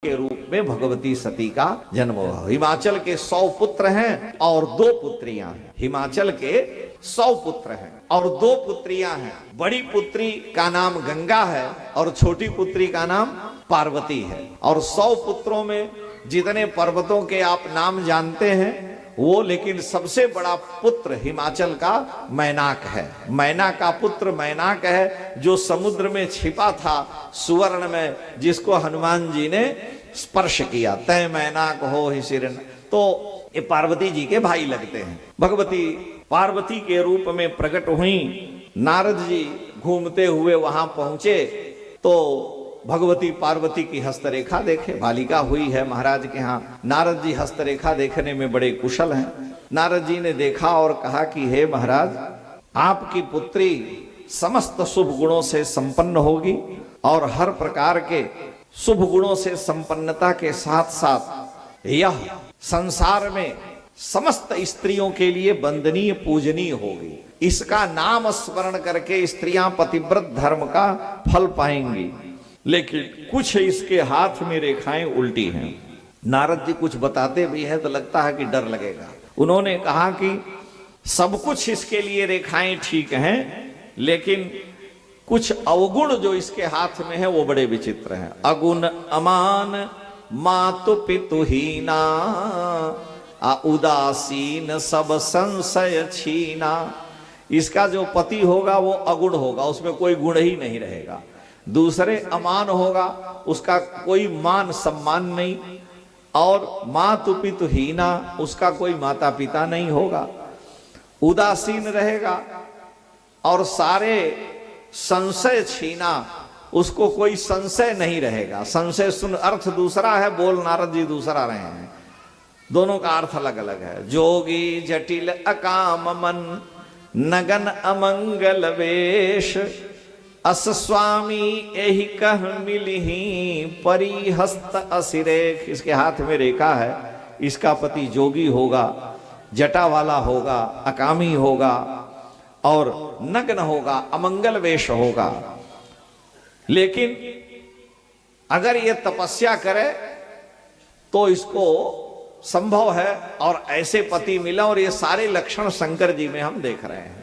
के रूप में भगवती सती का जन्म हुआ। हिमाचल के 100 पुत्र हैं और 2 पुत्रियां हैं। हिमाचल के 100 पुत्र हैं और 2 पुत्रियां हैं। बड़ी पुत्री का नाम गंगा है और छोटी पुत्री का नाम पार्वती है। और 100 पुत्रों में जितने पर्वतों के आप नाम जानते हैं वो, लेकिन सबसे बड़ा पुत्र हिमाचल का मैनाक है। मैनाक का पुत्र मैनाक है, जो समुद्र में छिपा था सुवर्ण में, जिसको हनुमान जी ने स्पर्श किया। तय मैनाक हो ही सिरन, तो ये पार्वती जी के भाई लगते हैं। भगवती पार्वती के रूप में प्रकट हुई। नारद जी घूमते हुए वहां पहुंचे तो भगवती पार्वती की हस्तरेखा देखे। बालिका हुई है महाराज के यहाँ। नारद जी हस्तरेखा देखने में बड़े कुशल हैं। नारद जी ने देखा और कहा कि हे महाराज, आपकी पुत्री समस्त शुभ गुणों से संपन्न होगी और हर प्रकार के शुभ गुणों से संपन्नता के साथ साथ यह संसार में समस्त स्त्रियों के लिए वंदनीय पूजनीय होगी। इसका नाम स्मरण करके स्त्रियां पतिव्रत धर्म का फल पाएंगी। लेकिन कुछ इसके हाथ में रेखाएं उल्टी हैं। नारद जी कुछ बताते भी हैं तो लगता है कि डर लगेगा। उन्होंने कहा कि सब कुछ इसके लिए रेखाएं ठीक हैं, लेकिन कुछ अवगुण जो इसके हाथ में है वो बड़े विचित्र हैं। अगुण अमान मातु पितुहीना उदासीन सब संशय छीना। इसका जो पति होगा वो अगुण होगा, उसमें कोई गुण ही नहीं रहेगा। दूसरे अमान होगा, उसका कोई मान सम्मान नहीं। और मातु पितु हीना, उसका कोई माता पिता नहीं होगा। उदासीन रहेगा और सारे संशय छीना, उसको कोई संशय नहीं रहेगा। संशय सुन अर्थ दूसरा है, बोल नारद जी दूसरा रहे हैं। दोनों का अर्थ अलग अलग है। जोगी जटिल अकाम मन नगन अमंगल वेश अस स्वामी यही कह मिलही परिहस्त असिरेख। इसके हाथ में रेखा है। इसका पति जोगी होगा, जटा वाला होगा, अकामी होगा और नग्न होगा, अमंगल वेश होगा। लेकिन अगर ये तपस्या करे तो इसको संभव है और ऐसे पति मिला। और ये सारे लक्षण शंकर जी में हम देख रहे हैं।